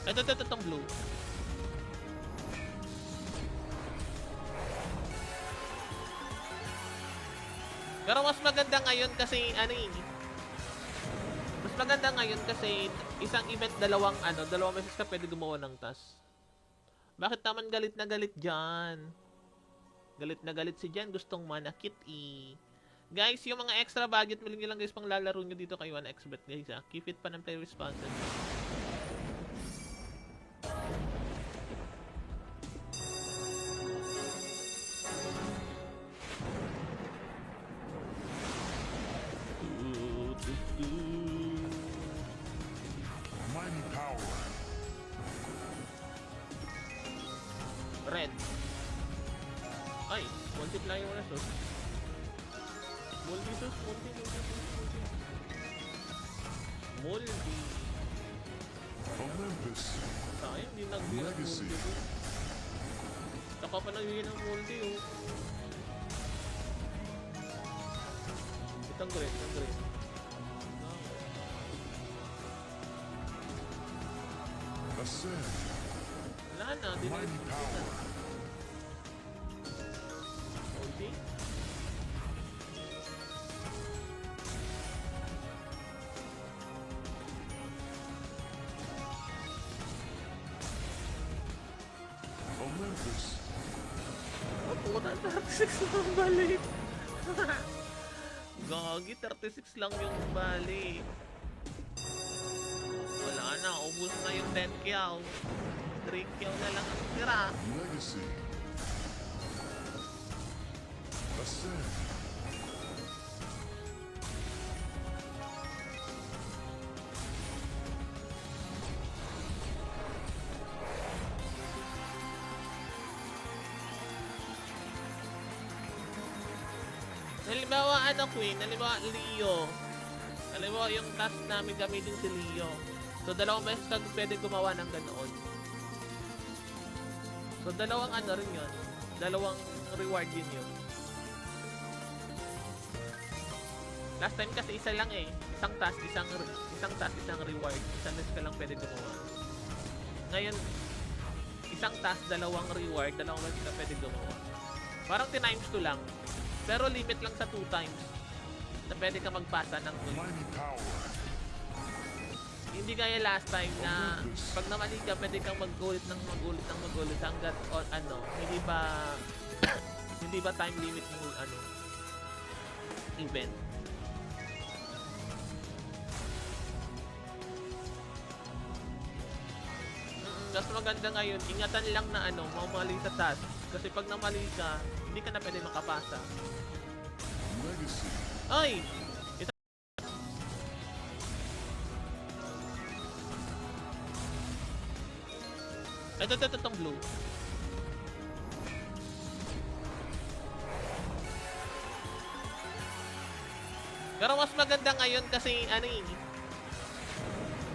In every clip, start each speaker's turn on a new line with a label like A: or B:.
A: Itong blue. Pero mas maganda ngayon kasi mas maganda ngayon kasi isang event dalawang beses ka pwede gumawa ng task. Bakit naman galit na galit dyan? Galit na galit si Jen, gustong manakit Guys, yung mga extra budget, maling nyo lang guys pang lalaro nyo dito kay 1xbet guys ha. Keep it pa ng play responsible.
B: Mighty power.
A: Red. Ay, multiplier na sus. Multi.
B: Olympus.
A: Sayang, di nagbira ng
B: Legacy.
A: multi ko. Saka pa nagbira ng multi Itang green.
B: Ascend.
A: Wala na, di na
B: Mighty power.
A: multi.
B: Olympus.
A: Oh, puta, 36 lang balik. Gagi, 36 lang yung balik. Wala na, ubus na yung 10 kyaw. 3 kyaw na lang ang tira.
B: Legacy. Ascend.
A: Halimbawa, Queen? Halimbawa, Leo. Halimbawa, yung task namin gamitin si Leo. So, dalawang beses ka pwede gumawa ng ganoon. So, dalawang rin yun. Dalawang reward din yun. Last time kasi isa lang Isang task, isang reward. Isang beses ka lang pwede gumawa. Ngayon, isang task, dalawang reward, dalawang beses ka pwede gumawa. Parang times 2 lang. Pero limit lang sa 2 times na pwede ka magpasa ng goal.
B: Mighty power.
A: Hindi gaya last time na pag namali ka, pwede kang magulit hanggat hindi ba time limit ng event. Mas maganda ngayon, ingatan lang na mamali sa task. Kasi pag namali ka, hindi ka na pwede makapasa.
B: Legacy.
A: Ay! Itong blue. Pero mas maganda ngayon kasi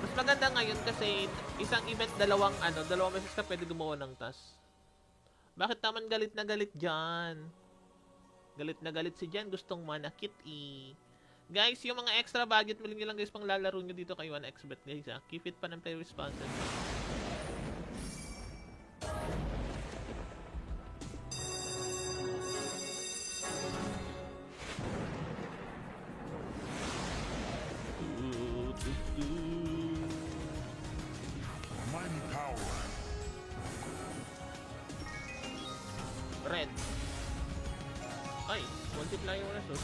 A: mas maganda ngayon kasi isang event dalawang beses ka pwede gumawa ng task. Bakit naman galit na galit dyan? Galit na galit si Jen, gustong manakit Guys, yung mga extra budget, maling nyo lang guys pang lalaro nyo dito kay 1xbet guys ha. Keep it pa ng play responsible.
B: Mighty power.
A: Red. Ay, multiplier na sus.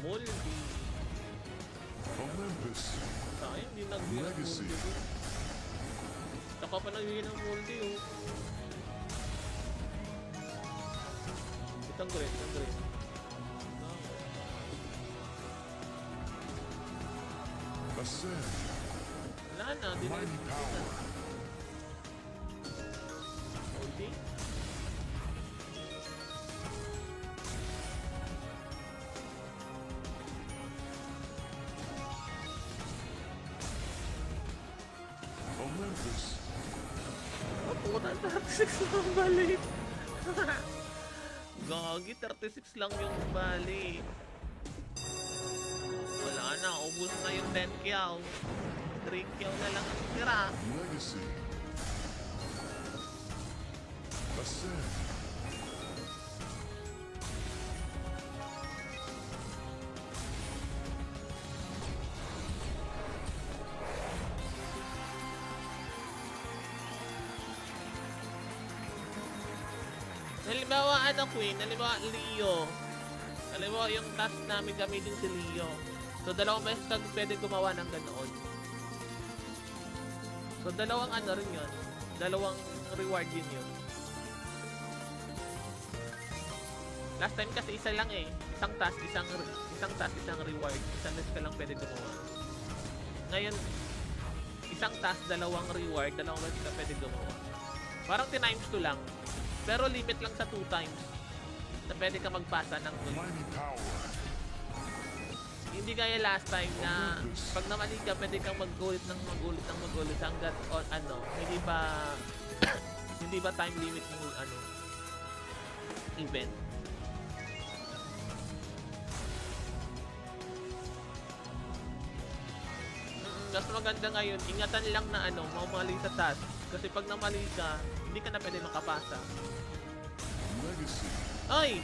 A: Multi.
B: Olympus.
A: Sayang, hindi nagbira ng
B: Legacy.
A: multi ko. Saka pa nagbira ng multi Itang green.
B: Ascend.
A: Wala na, di na
B: Mighty power.
A: multi.
B: Olympus.
A: Oh, puta, 36 lang balik. Gagi, 36 lang yung balik. Wala na, ubus na yung 10 kill. 3 kill na lang ang tira.
B: Legacy. Ascend.
A: Halimbawa, ano Queen? Halimbawa, Leo. Halimbawa, yung task namin gamitin si Leo. So, dalawang beses ka pwede gumawa ng ganoon. So, dalawang ano rin yun. Dalawang reward yun. Last time kasi isa lang eh. Isang task, isang reward. Isang beses ka lang pwede gumawa. Ngayon, isang task, dalawang reward, dalawang beses ka pwede gumawa. Parang times 2 lang. Pero limit lang sa 2 times na pwede ka magpasa ng gold.
B: Mighty power.
A: Hindi gaya last time na pag namali ka, pwede kang mag-gold hanggat on ano, hindi ba time limit ng ano event. Mas maganda ngayon, ingatan lang na ano, mamali sa task. Kasi pag namali ka, hindi ka na pwede makapasa.
B: Legacy.
A: Ay!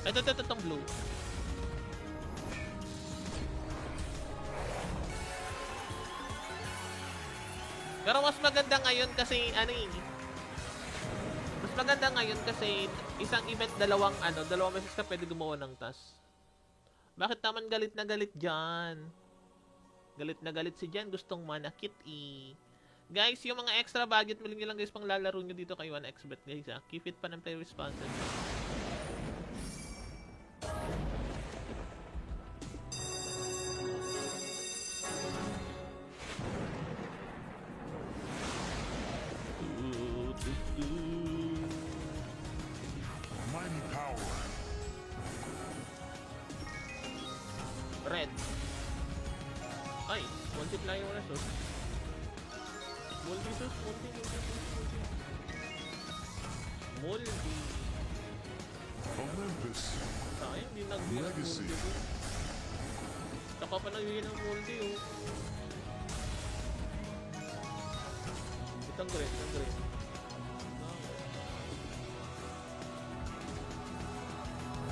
A: Ito, itong blue. Pero mas maganda ngayon kasi, mas maganda ngayon kasi isang event, dalawang beses ka pwede gumawa ng task. Bakit naman galit na galit dyan? Galit na galit si Jan, gustong manakit eh. Guys, yung mga extra budget, maling nyo lang guys pang lalaro nyo dito kay 1xbet guys ha. Keep it pa ng play responsible.
B: Mighty power.
A: Red. Ay, multiply yung resource. Multi.
B: Olympus.
A: Sayang, di nag-multi.
B: Legacy.
A: Saka pa nag-win ng multi oh. Itang green.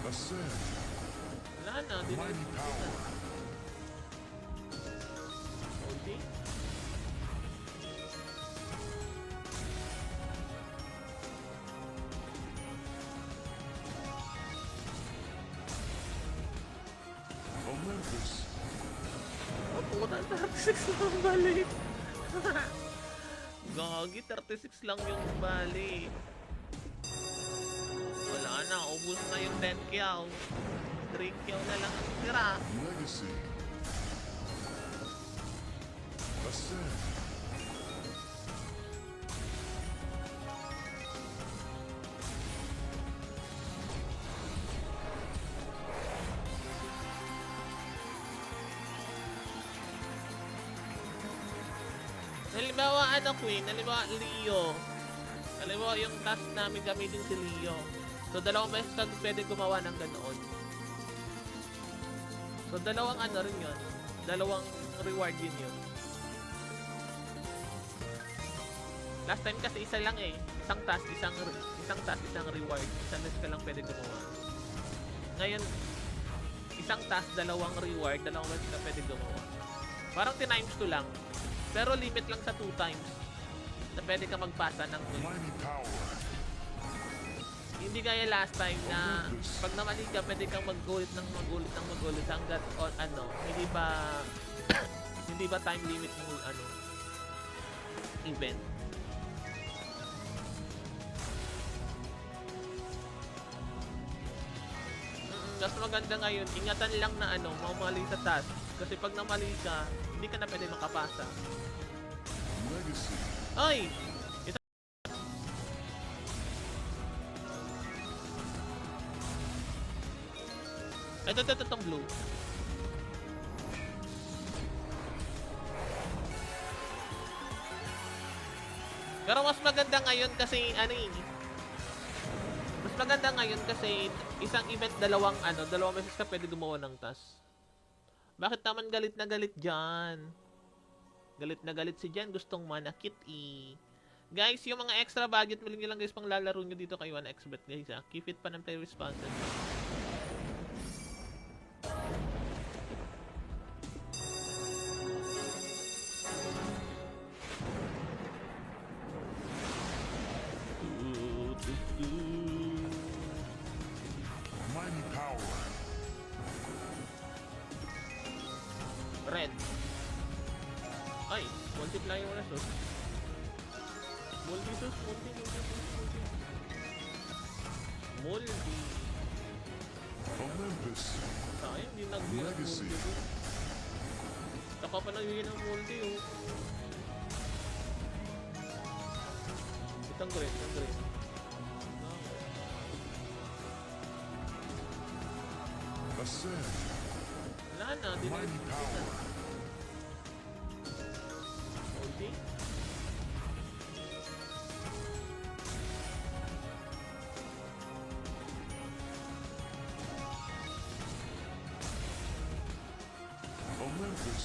B: Ascend.
A: Wala na, di na.
B: Mighty power.
A: Multi.
B: Olympus.
A: Oh, puta, 36 lang balik. Gagi, 36 lang yung balik. Wala na, ubus na yung 10 kill. 3 kill na lang ang tira.
B: Legacy. Ascend.
A: Halimbawa, Queen? Halimbawa, Leo. Halimbawa, yung task namin gamitin si Leo. So, dalawang beses ka pwede gumawa ng ganoon. So, dalawang rin yun. Dalawang reward yun. Last time kasi isa lang eh. Isang task, isang reward. Isang beses ka lang pwede gumawa. Ngayon, isang task, dalawang reward, dalawang beses ka pwede gumawa. Parang times 2 lang. Pero limit lang sa 2 times na pwede ka magpasa ng gold.
B: Mighty power.
A: Hindi gaya last time na pag namali ka, pwede kang mag-gold hanggat on ano, hindi ba time limit ng event. Mas maganda ngayon, ingatan lang na mamali sa task. Kasi pag namali ka, hindi ka na pwede makapasa.
B: Legacy.
A: Ay! Ito, itong blue. Pero mas maganda ngayon kasi maganda ngayon kasi isang event, dalawang beses ka pwede gumawa ng task. Bakit naman galit na galit dyan? Galit na galit si Jen, gustong manakit Guys, yung mga extra budget, maling nyo lang guys pang lalaro nyo dito kay 1xbet guys ha. Keep it pa ng play responsible.
B: Mighty power.
A: Red. Ay, multiply mo na sus. Multi.
B: Olympus.
A: Sayang, hindi nagbigay ng
B: Legacy.
A: multi. Taka pa nagbigay ng multi Itang green.
B: Ascend.
A: Wala na, di na
B: Mighty power.
A: multi.
B: Olympus.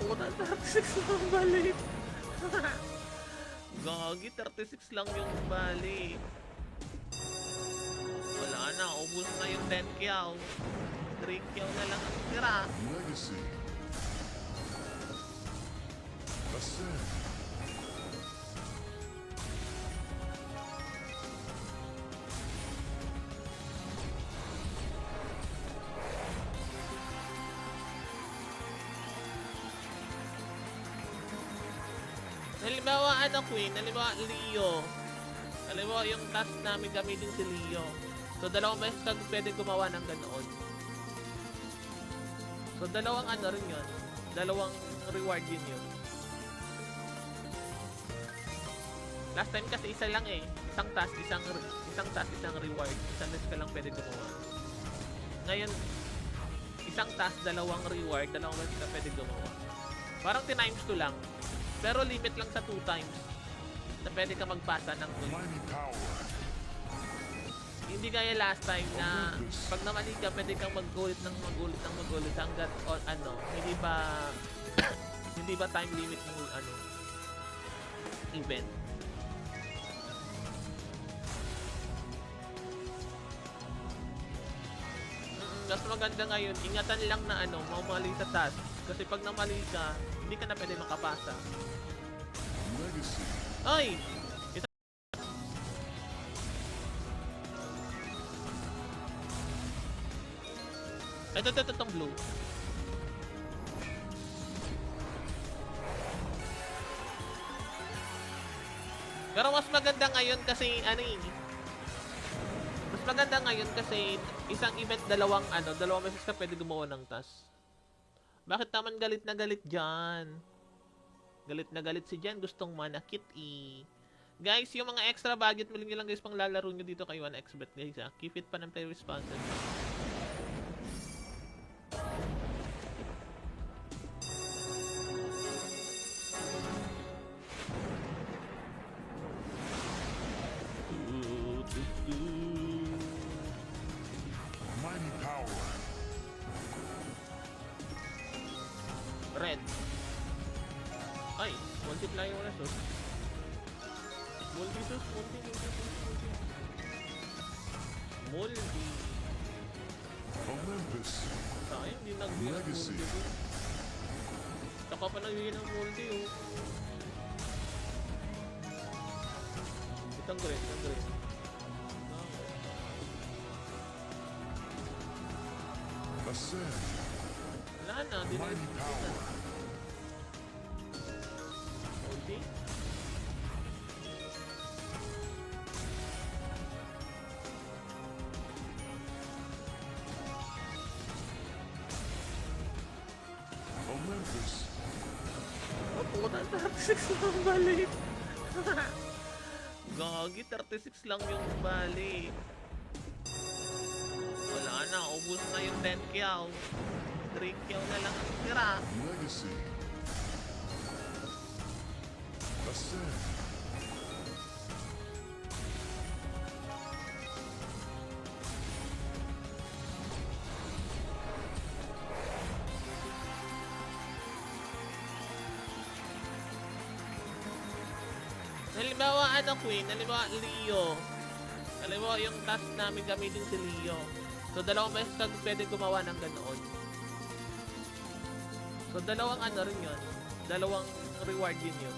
A: Puta, 36 lang balik. Gagi, 36 lang yung balik. Wala na, ubus na yung 10 kyaw. 3 kyaw na lang ang tira.
B: Legacy. Ascend.
A: Halimbawa, Queen? Halimbawa, Leo. Halimbawa, yung task namin gamitin si Leo. So, dalawang beses ka pwede gumawa ng ganoon. So, dalawang rin yun. Dalawang reward din yun. Last time kasi isa lang Isang task, isang reward. Isang beses ka lang pwede gumawa. Ngayon, isang task, dalawang reward, dalawang beses ka pwede gumawa. Parang times 2 lang. Pero limit lang sa 2 times na pwede ka magpasa ng queen.
B: Mighty power.
A: Hindi gaya last time na pag namali ka, pwede kang magulit hanggat hindi ba time limit ng event. Mas maganda ngayon, ingatan lang na mamali sa task. Kasi pag namali ka, hindi ka na pwede makapasa.
B: Legacy.
A: Ay! Itong blue. Pero mas maganda ngayon kasi mas maganda ngayon kasi isang event, dalawang beses ka pwede gumawa ng task. Bakit naman galit na galit dyan? Galit na galit si Jen, gustong manakit Guys, yung mga extra budget, maling nyo lang guys pang lalaro nyo dito kay 1xbet guys ha. Keep it pa ng play responsible.
B: Mighty power.
A: Red. Ay, multiply mo na sus. Multi.
B: Olympus.
A: Sayang, hindi nagbigay ng
B: Legacy.
A: multi. Taka pa nagbigay ng multi Itang green.
B: Ascend.
A: Wala na, di na
B: Mighty power.
A: multi.
B: Olympus.
A: Puta, 36 lang balik. Gagi, 36 lang yung balik. Wala na, ubus na yung 10 kyaw. 3 kyaw na lang ang tira.
B: Legacy. Ascend.
A: Halimbawa, ano, Queen? Halimbawa, Leo. Halimbawa, yung task namin gamitin si Leo. So, dalawang beses ka pwede gumawa ng ganoon. So, dalawang ano rin yun. Dalawang reward din yun.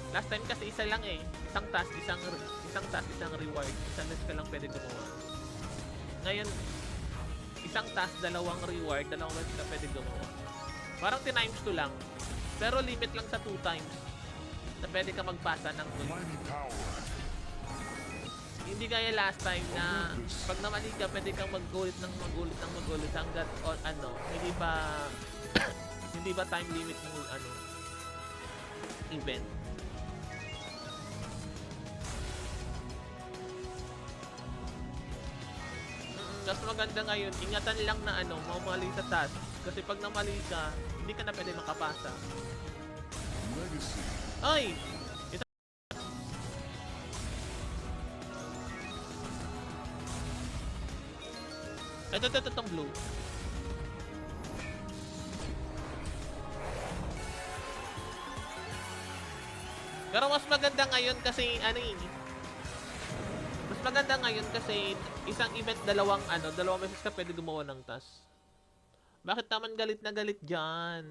A: Last time kasi isa lang eh. Isang task, isang task, isang reward. Isang beses ka lang pwede gumawa. Ngayon, isang task, dalawang reward, dalawang beses ka pwede gumawa. Parang times 2 lang. Pero limit lang sa 2 times na pwede ka magpasa ng gold.
B: Mighty power.
A: Hindi gaya last time na pag namali ka, pwede kang mag-gold hanggat on ano, hindi ba time limit mo ano event. Mas maganda ngayon, ingatan lang na ano, mamali sa task. Kasi pag namali ka, hindi ka na pwede makapasa.
B: Legacy.
A: Ay! Ito, itong blue. Pero mas maganda ngayon kasi, ano eh, mas maganda ngayon kasi isang event, dalawang beses ka pwede gumawa ng task. Bakit naman galit na galit dyan?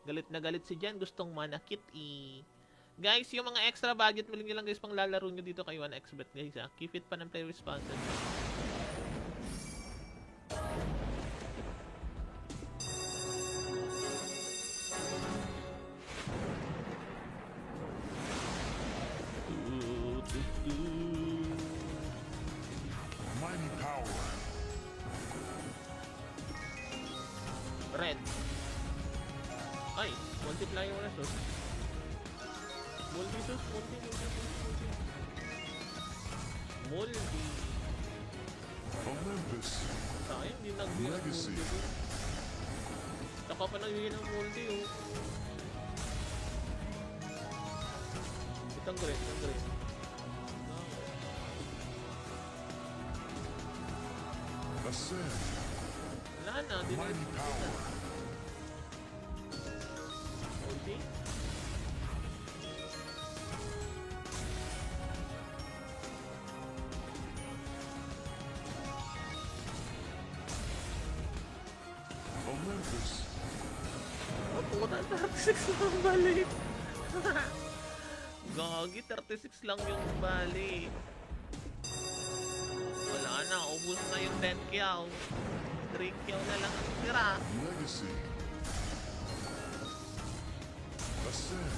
A: Galit na galit si Jan, gustong manakit eh. Guys, yung mga extra budget, maling nyo lang guys pang lalaro nyo dito kay 1xbet guys ha. Keep it pa ng play responsible.
B: Mighty power.
A: Red. Ay, multiply yung resource. Multi.
B: Olympus.
A: Sayang, hindi nag-multi.
B: Legacy.
A: Saka pa nagiging ng multi oh. Itang green.
B: Ascend.
A: Wala na, di na.
B: Mighty power.
A: Multi?
B: Olympus.
A: Oh, puta, 36 lang balik. Gagi, 36 lang yung balik. Wala na, ubus na yung 10 kyaw. 3 kyaw na lang ang tira.
B: Legacy. Ascend.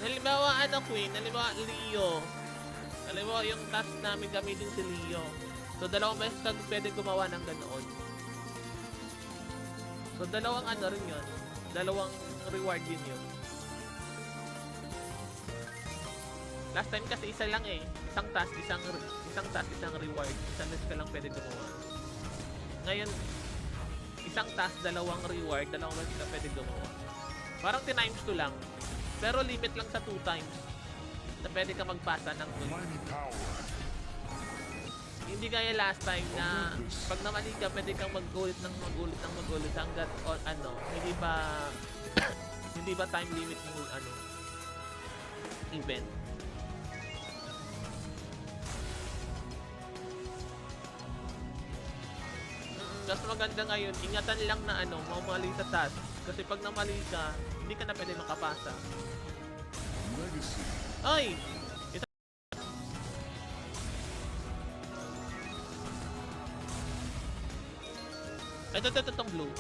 A: Halimbawa, ano, Queen? Halimbawa, Leo. Halimbawa, yung task namin gamitin si Leo. So, dalawang beses ka pwede gumawa ng ganoon. So, dalawang ano rin yun. Dalawang reward din yun. Last time kasi isa lang eh. Isang task, isang reward. Isang beses ka lang pwede gumawa. Ngayon, isang task, dalawang reward, dalawang beses ka pwede gumawa. Parang times 2 lang. Pero limit lang sa 2 times na pwede ka magpasa ng gold.
B: Mighty power.
A: Hindi gaya last time na pag namali ka, pwede kang mag-gold hanggat on ano, hindi ba time limit mo ano event. Mas maganda ngayon, ingatan lang na ano, mamali sa task. Kasi pag namali ka, hindi ka na pwede makapasa.
B: Legacy.
A: Ay! Ito, itong blue.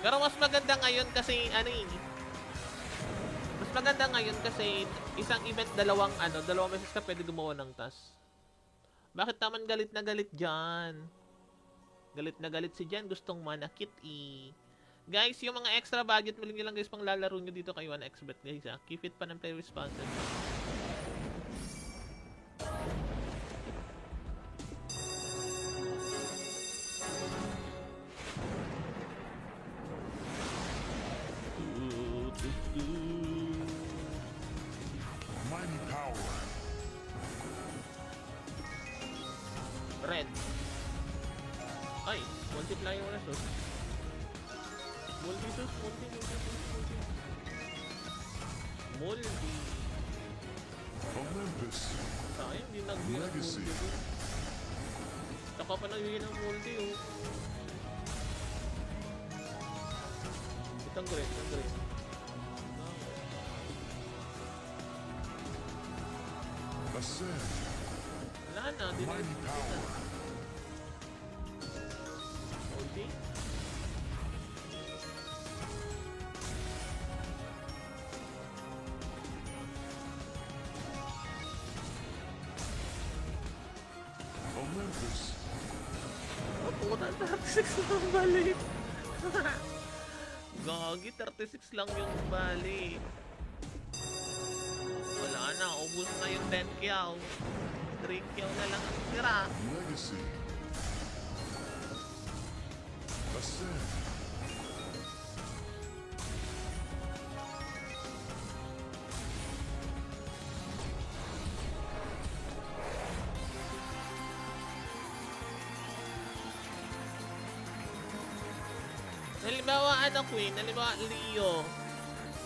A: Pero mas maganda ngayon kasi, ano eh, mas maganda ngayon kasi isang event, dalawang beses ka pwede gumawa ng task. Bakit naman galit na galit dyan? Galit na galit si Jan, gustong manakit eh. Guys, yung mga extra budget, maling nyo lang guys pang lalaro nyo dito kay 1xbet guys ha. Keep it pa ng play responsible. Red. Ay, multiply yung resource. Multi.
B: Olympus.
A: Sayang, hindi nagbigay ng
B: Legacy.
A: multi. Saka pa nagbigay ng multi, oh. Itang green.
B: Ascend.
A: Wala na, di na.
B: Mighty power.
A: Multi.
B: Olympus.
A: Oh, puta, 36 lang balik. Gagi, 36 lang yung balik. Wala na, ubus na yung 10 kyaw. 3 kyaw na lang ang tira.
B: Legacy. Ascend.
A: Halimbawa, Queen? Halimbawa, Leo.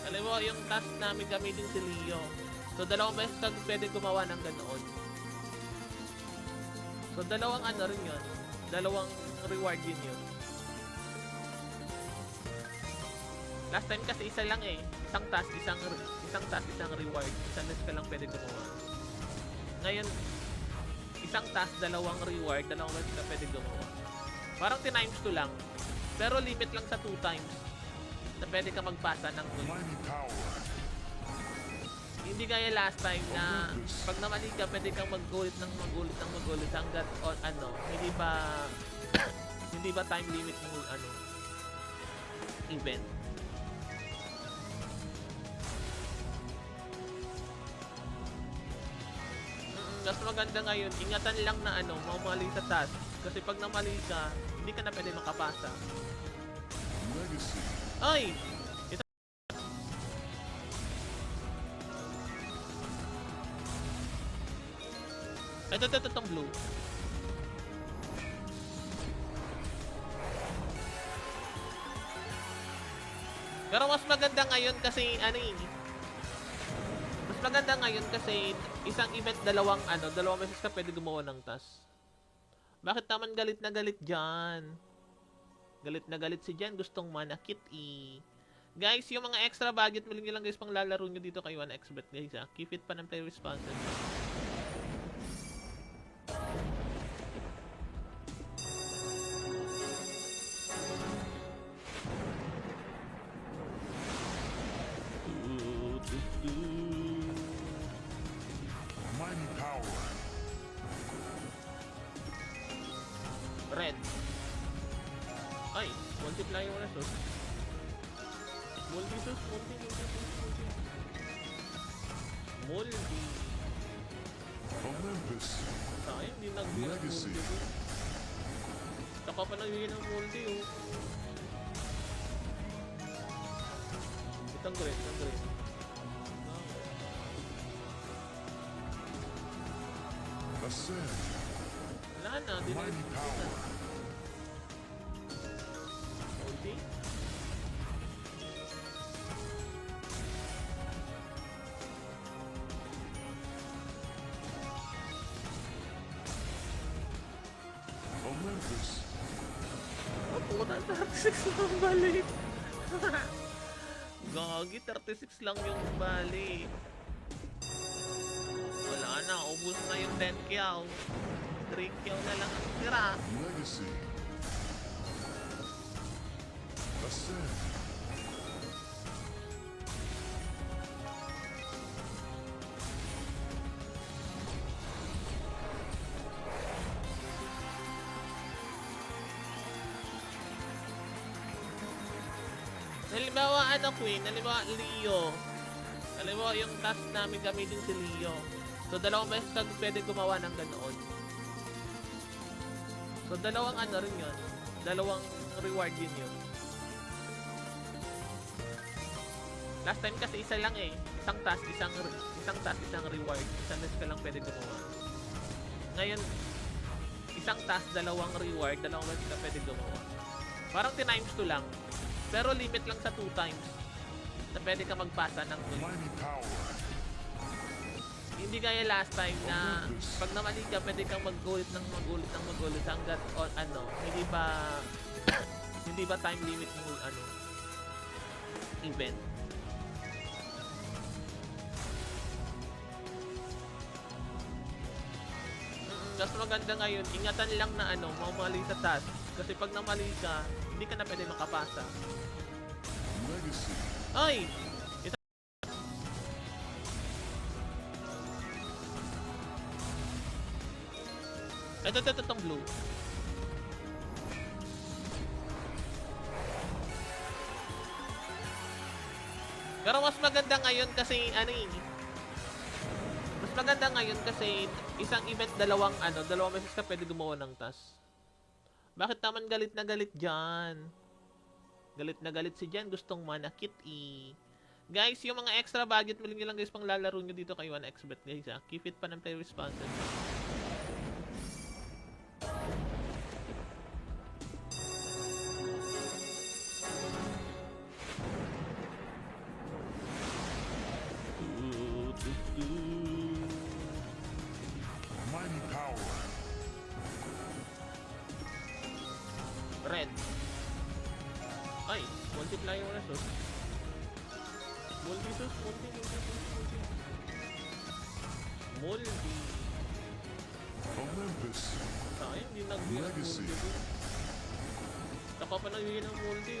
A: Halimbawa, yung task namin gamitin si Leo. So, dalawang beses kang pwede gumawa ng ganoon. So, dalawang rin yun. Dalawang reward din yun. Last time kasi isa lang eh. Isang task, isang reward. Isang beses ka lang pwede gumawa. Ngayon, isang task, dalawang reward, dalawang beses ka pwede gumawa. Parang times 2 lang. Pero limit lang sa 2 times na pwede ka magpasa ng gold.
B: Mighty power.
A: Hindi gaya last time na pag namali ka, pwede kang mag-gold hanggat hindi ba time limit ng event. Mas maganda ngayon, ingatan lang na mamali sa task. Kasi pag namali ka, hindi ka na pwede makapasa.
B: Legacy.
A: Ay! Ito, itong blue. Pero mas maganda ngayon kasi, mas maganda ngayon kasi isang event, dalawang beses ka pwede gumawa ng task. Bakit naman galit na galit dyan? Galit na galit si Jan, gustong manakit eh. Guys, yung mga extra budget, maling nyo lang guys pang lalaro nyo dito kay 1xbet guys ha. Keep it pa ng play responsible.
B: Mighty power.
A: Red. Ay, multiply yung resource. Multi.
B: Olympus.
A: Sayang, hindi nagbigay ng
B: Legacy.
A: multi. Saka pa nagbigay ng multi, oh. Itang green.
B: Ascend.
A: Wala na, di na.
B: Mighty power.
A: Multi.
B: Olympus.
A: Oh, puta, 36 lang balik. Gagi, 36 lang yung balik. Wala na, ubus na yung 10 kyaw. 3 kyaw na lang ang tira.
B: Legacy. Ascend.
A: Halimbawa, Queen? Halimbawa, Leo. Halimbawa, yung task namin gamitin si Leo. So, dalawang beses kang pwede gumawa ng ganoon. So, dalawang rin yun. Dalawang reward din yun. Last time kasi isa lang eh. Isang task, isang reward. Isang beses ka lang pwede gumawa. Ngayon, isang task, dalawang reward, dalawang beses ka pwede gumawa. Parang times 2 lang. Pero limit lang sa 2 times na pwede ka magpasa ng gold.
B: Mighty power.
A: Hindi gaya last time na pag namali ka, pwede kang mag-ulit hanggat on hindi ba hindi ba time limit mo event. Mas maganda ngayon, ingatan lang na mamali sa task. Kasi pag namali ka, hindi ka na pwede makapasa.
B: Legacy.
A: Ay! Ito, itong blue. Pero mas maganda ngayon kasi mas maganda ngayon kasi isang event dalawang beses ka pwede gumawa ng task. Bakit naman galit na galit dyan? Galit na galit si Jan, gustong manakit Guys, yung mga extra budget, maling nyo lang guys pang lalaro nyo dito kay 1xbet guys Keep it pa ng play responsive.
B: Mighty power.
A: Red. Ay, multiplier na sus. Multi.
B: Olympus.
A: Sayang, hindi nag-build ng
B: Legacy.
A: multi. Saka pa nag-build ng multi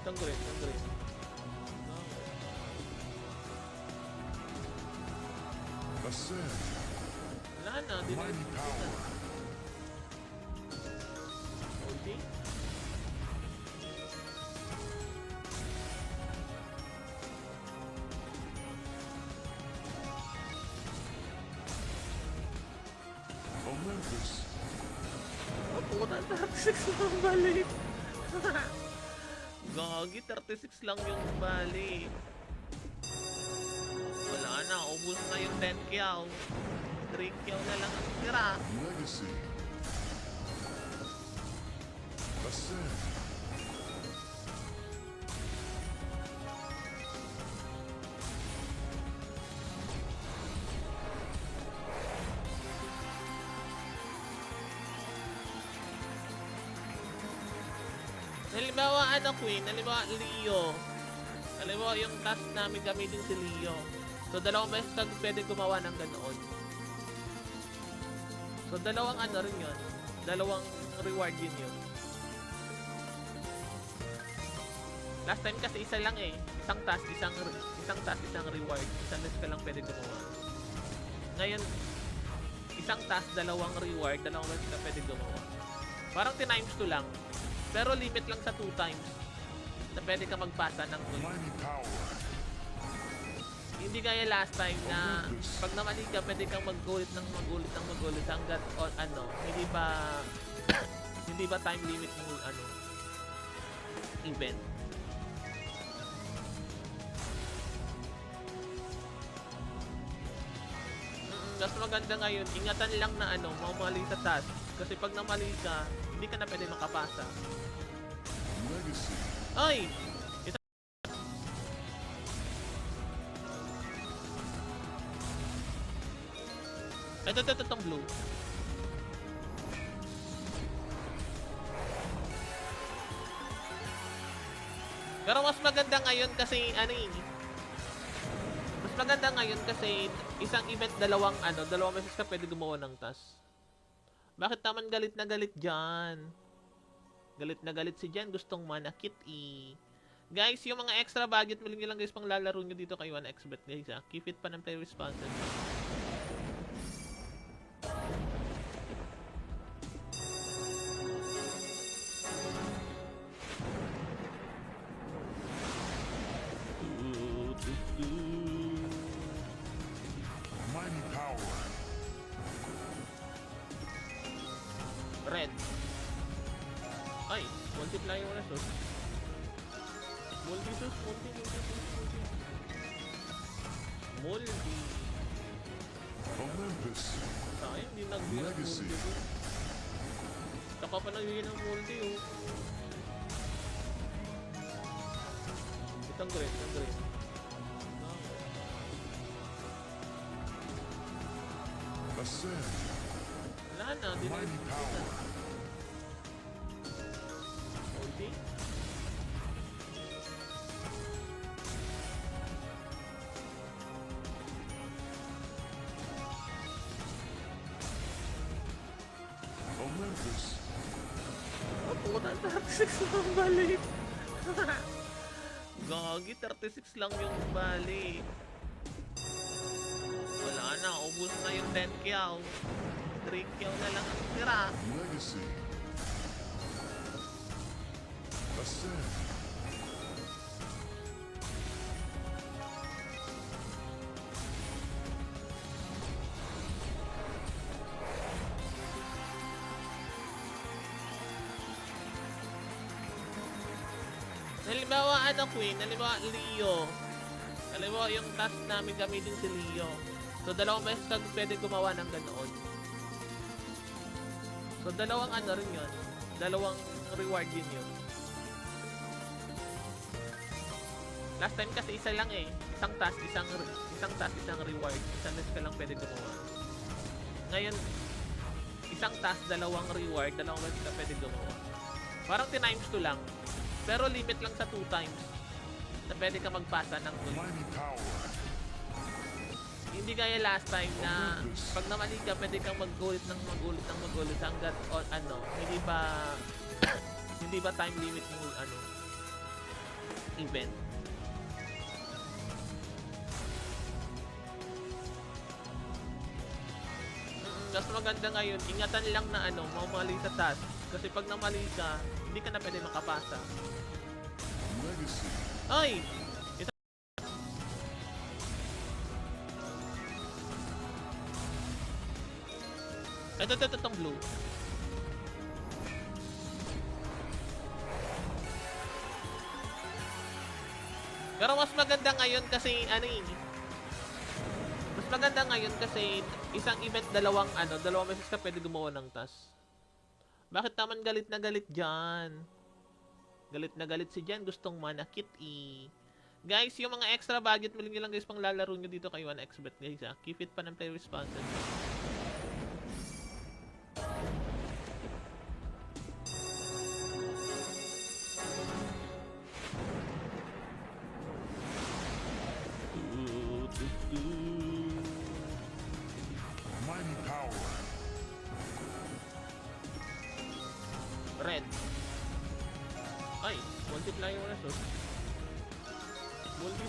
A: Itang green.
B: Ascend.
A: Wala na, di na.
B: Mighty power.
A: Multi?
B: Olympus.
A: Oh, puta, 36 lang balik. Gagi, 36 lang yung balik. Wala na, ubus na yung 10 kyaw. 3 kyaw na lang ang tira.
B: Legacy. Ascend.
A: Halimbawa, Queen, halimbawa, Leo. Halimbawa, yung task namin gamitin si Leo. So, dalawang beses ka pwede gumawa ng ganoon. So, dalawang rin yun. Dalawang reward yun. Last time kasi isa lang Isang task, isang reward. Isang beses ka lang pwede gumawa. Ngayon, isang task, dalawang reward, dalawang beses ka pwede gumawa. Parang times 2 lang. Pero limit lang sa 2 times na pwede ka magpasa ng gold.
B: Mighty power.
A: Hindi gaya last time na pag namali ka, pwede kang mag-ulit hanggat on hindi ba time limit mo event. Mas maganda ngayon, ingatan lang na mamali sa task. Kasi pag namali ka, hindi ka na pwede makapasa.
B: Legacy.
A: Ay! Ito, itong blue. Pero mas maganda ngayon kasi mas maganda ngayon kasi isang event dalawang beses ka pwede gumawa ng task. Bakit naman galit na galit dyan? Galit na galit si Jan, gustong manakit Guys, yung mga extra budget, maling nyo lang guys pang lalaro nyo dito kay 1xbet guys Keep it pa ng play responsive.
B: Mighty power.
A: Red. Ay, multiplier na sus. Multi.
B: Olympus. Legacy.
A: Sayang, hindi nagbigay ng
B: Legacy.
A: multi ko. Saka pa nagbigay ng multi, oh. Itang green, itang green.
B: Ascend.
A: Wala na, di na.
B: Mighty power.
A: Multi?
B: Olympus.
A: Oh, puta, 36 lang balik. Gagi, 36 lang yung balik. Wala na, ubus na yung 10 kyaw. 3 kyaw na lang ang tira.
B: Legacy. Ascend.
A: Halimbawa, ano Queen? Halimbawa, Leo. Halimbawa, yung task namin gamitin si Leo. So, dalawang beses kang pwede gumawa ng ganoon. So, dalawang ano rin yun. Dalawang reward din yun. Last time kasi isa lang eh. Isang task, isang reward. Isang beses ka lang pwede gumawa. Ngayon, isang task, dalawang reward, dalawang beses ka pwede gumawa. Parang times 2 lang. Pero limit lang sa 2 times na pwede ka magpasa ng gold.
B: Mighty power.
A: Hindi gaya last time na pag namali ka, pwede kang mag-gold hanggat ano, hindi ba time limit yung ano, event. Mas maganda ngayon, ingatan lang na ano, mamali sa task. Kasi pag namali ka, hindi ka na pwede makapasa.
B: Legacy.
A: Ay! Ito, itong blue. Pero mas maganda ngayon kasi, ano eh. Mas maganda ngayon kasi, isang event, dalawang beses ka pwede gumawa ng task. Bakit naman galit na galit dyan? Galit na galit si Jan, gustong manakit eh. Guys, yung mga extra budget, maling nyo lang guys pang lalaro nyo dito kay 1xbet guys ha. Keep it pa ng play responsible.
B: Mighty power.
A: Red. Ay, multiplier na sus. Multi.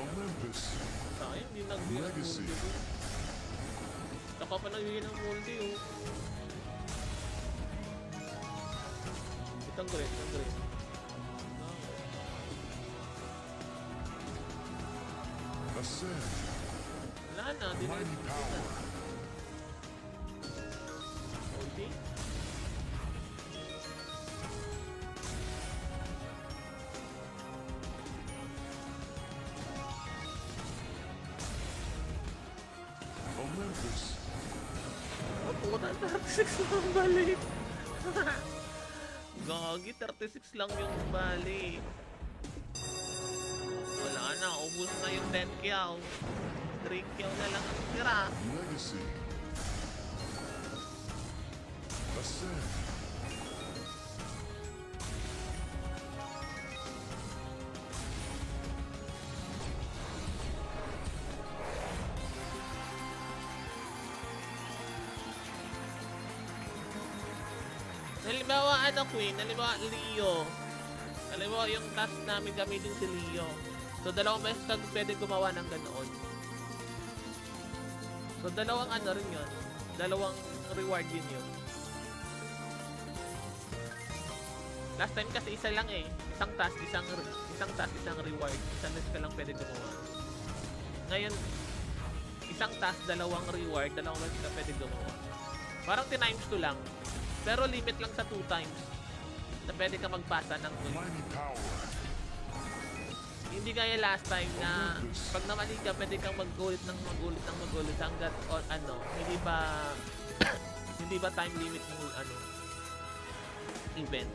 B: Olympus.
A: Sayang, hindi nagbigay ng
B: Legacy.
A: multi ko. Saka pa nagbigay ng multi oh. Itang green.
B: Ascend.
A: Wala na, di na.
B: Mighty power.
A: Multi?
B: Olympus.
A: Oh, puta, 36 lang balik. Gagi, 36 lang yung balik. Wala na, ubus na yung 10 kyaw. 3 kyaw na lang ang tira.
B: Legacy. Ascend.
A: Halimbawa, ano Queen? Halimbawa, Leo. Halimbawa, yung task namin gamitin si Leo. So, dalawang beses kang pwede gumawa ng ganoon. So, dalawang ano rin yun. Dalawang reward din yun. Last time kasi isa lang eh. Isang task, isang reward. Isang beses ka lang pwede gumawa. Ngayon, isang task, dalawang reward, dalawang beses ka pwede gumawa. Parang times 2 lang. Pero limit lang sa 2 times na pwede ka magpasa ng gold.
B: Mighty power.
A: Hindi gaya last time na pag namali ka, pwede kang mag-ulit hanggat on ano, hindi ba hindi ba time limit ng ano event.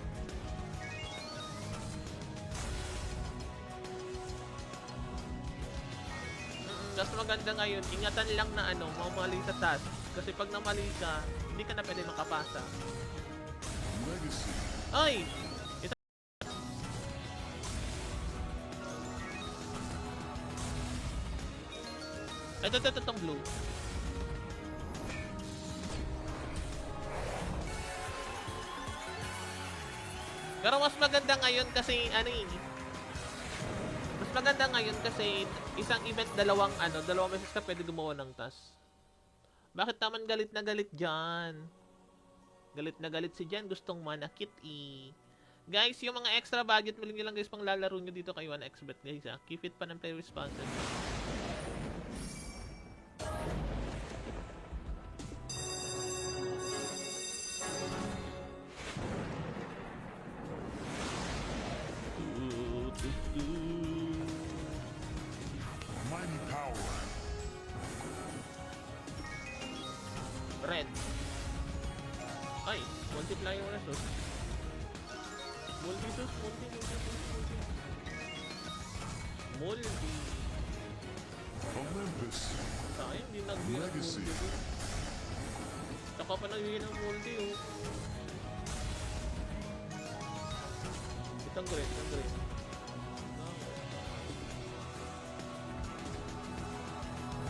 A: Mas maganda ngayon, ingatan lang na ano, mamali sa task. Kasi pag namali ka, hindi ka na pwede makapasa.
B: Legacy.
A: Ay! Ito, itong blue. Pero mas maganda ngayon kasi, ano eh, mas maganda ngayon kasi isang event, dalawang beses ka pwede gumawa ng task. Bakit naman galit na galit dyan? Galit na galit si Jan, gustong manakit eh. Guys, yung mga extra budget, maling nyo lang guys pang lalaro nyo dito kay 1xbet guys ha. Keep it pa ng play responsible.
B: Mighty power.
A: Red. Ay, multiply yung resource. Multi.
B: Olympus.
A: Sayang, hindi nag-build ng
B: Legacy.
A: multi. Saka pa nag-build ng multi oh. Itang green.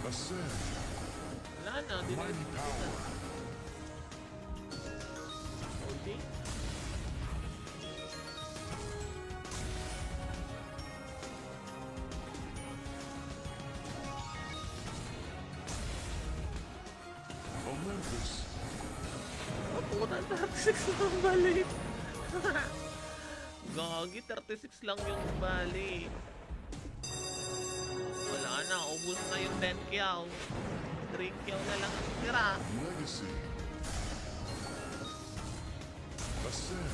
B: Ascend.
A: Wala na, di na.
B: Mighty power.
A: Multi.
B: Olympus.
A: Oh, puta, 36 lang balik. Gagi, 36 lang yung balik. Wala na, ubus na yung 10 kyaw. 3 kyaw na lang ang tira.
B: Legacy. Ascend.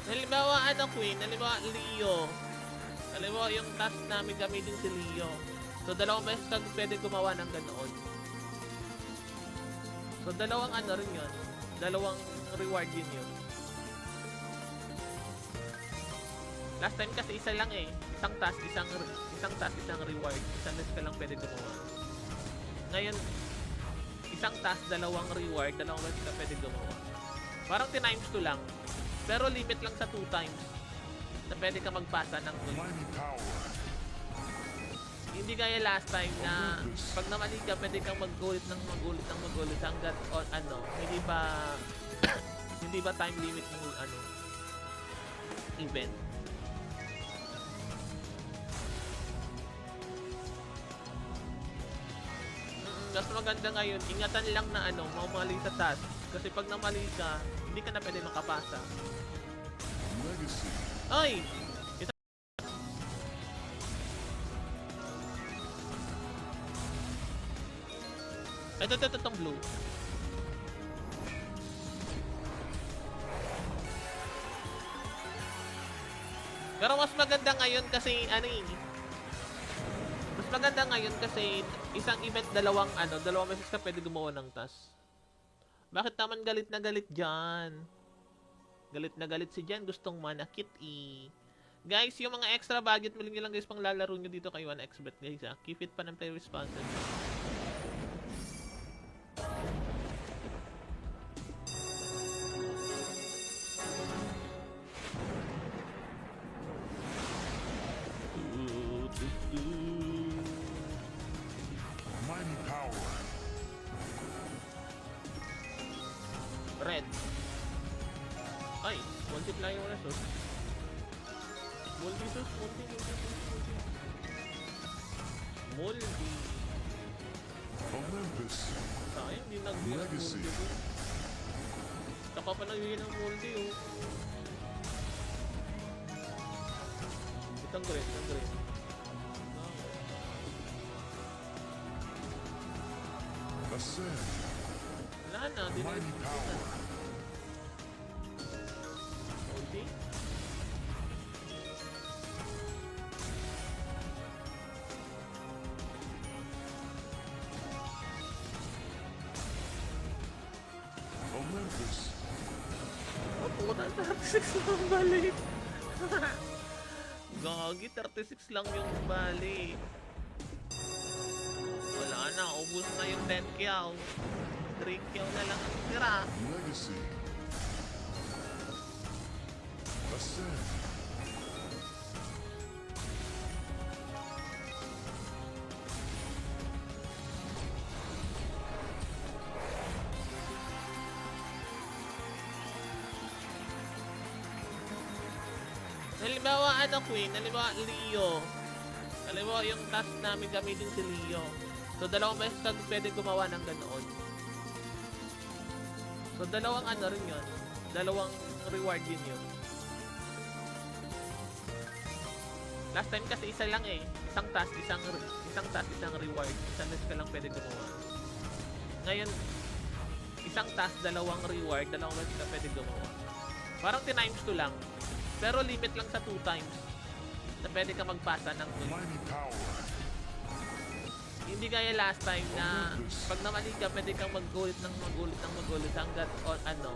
A: Halimbawa, Queen? Halimbawa, Leo. Halimbawa, yung task namin gamitin si Leo. So, dalawang beses ka pwede gumawa ng ganoon. So, dalawang rin yun. Dalawang reward yun. Last time kasi isa lang eh. Isang task, isang reward. Isang beses ka lang pwede gumawa. Ngayon, isang task, dalawang reward, dalawang beses ka pwede gumawa. Parang times 2 lang. Pero limit lang sa 2 times na pwede ka magpasa ng gold.
B: Mighty power.
A: Hindi gaya last time na pag namali ka, pwede kang mag-ulit hanggat on ano, hindi ba time limit ng event. Mas maganda ngayon, ingatan lang na mamali sa task. Kasi pag namali ka, hindi ka na pwede makapasa.
B: Legacy.
A: Ay! Ito, itong blue. Pero mas maganda ngayon kasi, mas maganda ngayon kasi isang event, dalawang beses ka pwede gumawa ng task. Bakit naman galit na galit dyan? Galit na galit si Jan, gustong manakit eh. Guys, yung mga extra budget, maling nyo lang guys pang lalaro nyo dito kay 1xbet guys ha. Keep it pa ng play responsible.
B: Mighty power.
A: Red. Ay, multiply yung resource. Multi.
B: Olympus.
A: Sayang, hindi nag-build ng
B: Legacy.
A: multi. Saka pa nag-build ng multi oh. Itang green.
B: Ascend.
A: Wala na, di na
B: Mighty power.
A: ulti.
B: Olympus.
A: Oh, puta, 36 lang balik. Gagi, 36 lang yung balik. Wala na, ubus na yung 10 kyaw. 3 kyaw na lang ang tira.
B: Legacy. Ascend.
A: Halimbawa, ano Queen? Halimbawa, Leo. Halimbawa, yung task namin gamitin si Leo. So, dalawang beses kang pwede gumawa ng ganoon. So, dalawang ano rin yun. Dalawang reward din yun. Last time kasi isa lang eh. Isang task, isang reward. Isang beses ka lang pwede gumawa. Ngayon, isang task, dalawang reward, dalawang beses ka pwede gumawa. Parang times 2 lang. Pero limit lang sa 2 times na pwede ka magpasa ng gold.
B: Mighty power.
A: Hindi gaya last time na pag namali ka, pwede kang mag-gold hanggat ano,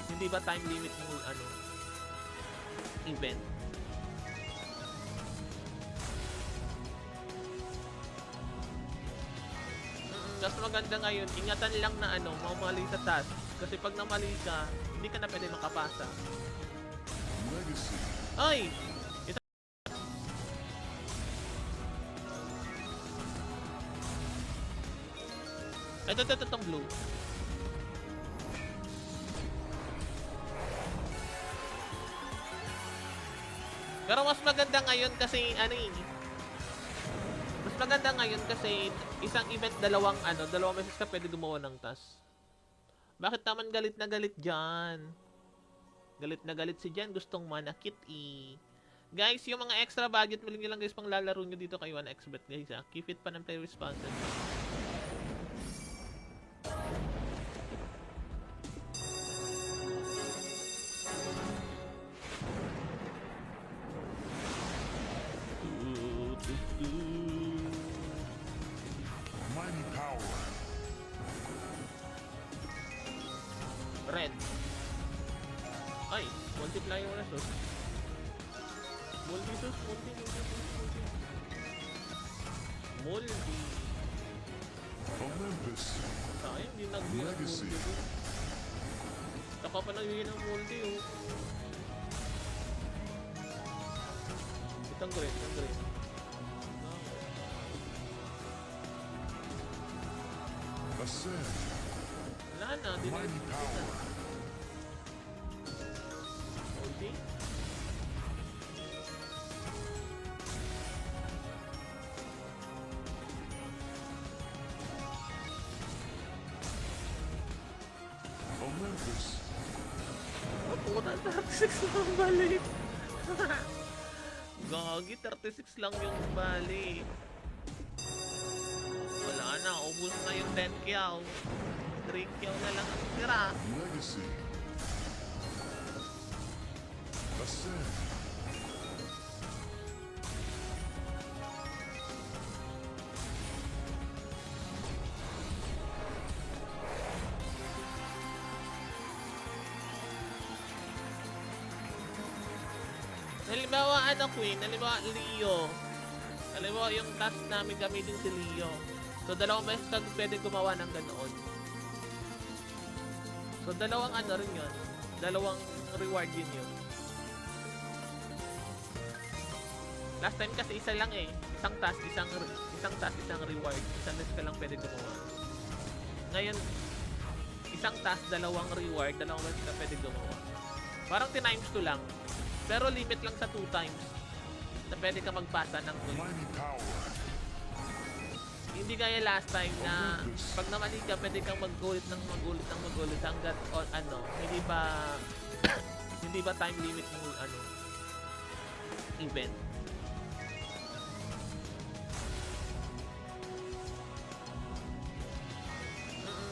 A: hindi ba time limit mo ano event. Mas maganda ngayon, ingatan lang na ano, mamali sa task. Kasi pag namali ka, hindi ka na pwede makapasa.
B: Legacy.
A: Ay! Ito, itong blue. Pero mas maganda ngayon kasi, ano eh. Mas maganda ngayon kasi, isang event, dalawang beses ka pwede gumawa ng task. Bakit naman galit na galit dyan? Galit na galit si Jan, gustong manakit eh. Guys, yung mga extra budget, maling nyo lang guys pang lalaro nyo dito kay 1xbet guys ha. Keep it pa ng play responsible.
B: Mighty power.
A: Red. Ay, multiplier na sus. Multi.
B: Olympus.
A: Sayang, hindi nagbigay ng
B: Legacy.
A: multi. Taka pa nagbigay ng multi oh. Itang green.
B: Ascend.
A: Wala na, di na.
B: Mighty power.
A: Multi?
B: Olympus.
A: Oh, puta, 36 lang balik. Gagi, 36 lang yung balik. Wala na, ubus na yung 10 kyaw. 3 kyaw na lang ang tira.
B: Legacy. Ascend.
A: Halimbawa, ano Queen? Halimbawa, Leo. Halimbawa, yung task namin gamitin si Leo. So, dalawang beses kang pwede gumawa ng ganoon. So, dalawang ano rin yun. Dalawang reward din yun. Last time kasi isa lang eh. Isang task, isang reward. Isang beses ka lang pwede gumawa. Ngayon, isang task, dalawang reward, dalawang beses ka pwede gumawa. Parang times 2 lang. Pero limit lang sa 2 times na pwede ka magpasa ng gold.
B: Mighty power.
A: Hindi gaya last time na pag namali ka, pwede kang mag-gold hanggat ano, hindi ba time limit mo ano event.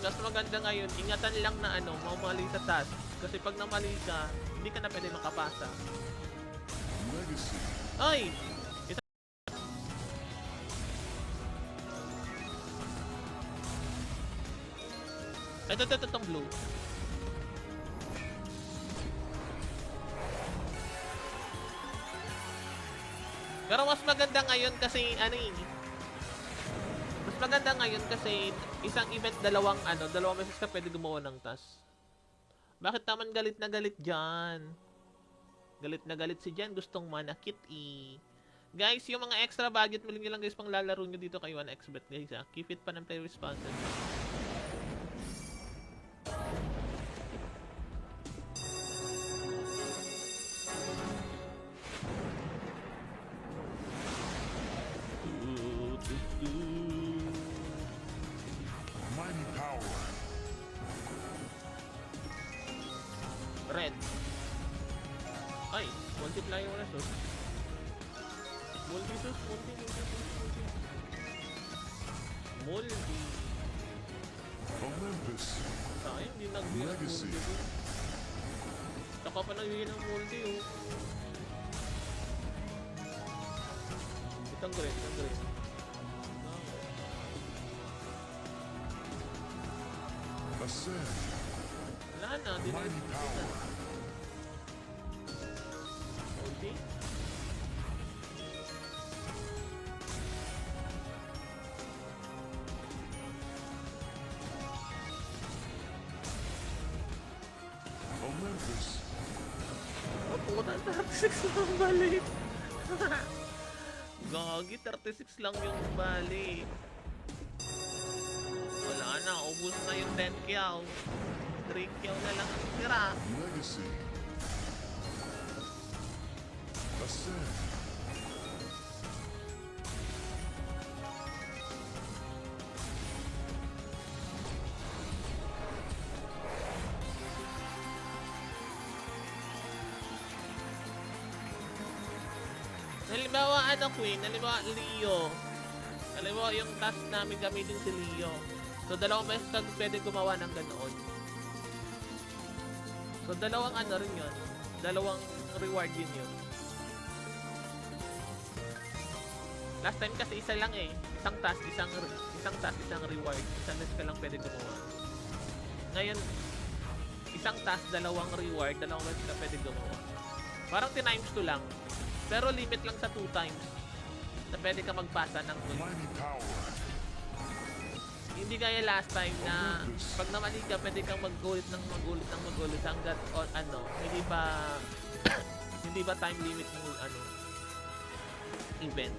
A: Mas maganda ngayon, ingatan lang na mamali sa task. Kasi pag namali ka, hindi ka na pwede makapasa.
B: Legacy.
A: Ay! Ito, itong blue. Pero mas maganda ngayon kasi, mas maganda ngayon kasi isang event, dalawang beses ka pwede gumawa ng task. Bakit naman galit na galit dyan? Galit na galit si Jan, gustong manakit Guys, yung mga extra budget, maling nyo lang guys pang lalaro nyo dito kay 1xbet guys ha. Keep it pa ng play responsible.
B: Mighty power.
A: Red. Ay, multiplier mo na sus. Multi.
B: Olympus.
A: Sayang, hindi nagbigay ng
B: Legacy.
A: multi. Saka pa nagbigay ng multi Itang green.
B: Ascend.
A: Wala na, di na.
B: Mighty power.
A: Multi.
B: Olympus.
A: Oh, puta, 36 lang balik. Gagi, 36 lang yung balik. Wala na, ubus na yung 10 kyaw. 3 kyaw na lang ang tira.
B: Legacy. Ascend.
A: Halimbawa, Queen? Halimbawa, Leo. Halimbawa, yung task namin gamitin si Leo. So, dalawang beses ka pwede gumawa ng ganoon. So, dalawang rin yun. Dalawang reward yun. Last time kasi isa lang Isang task, isang reward. Isang beses ka lang pwede gumawa. Ngayon, isang task, dalawang reward, dalawang beses ka pwede gumawa. Parang times 2 lang. Pero limit lang sa 2 times na pwede ka magpasa ng gold.
B: Mighty power.
A: Hindi gaya last time na pag namali ka, pwede kang magulit hanggat hindi ba time limit mo event.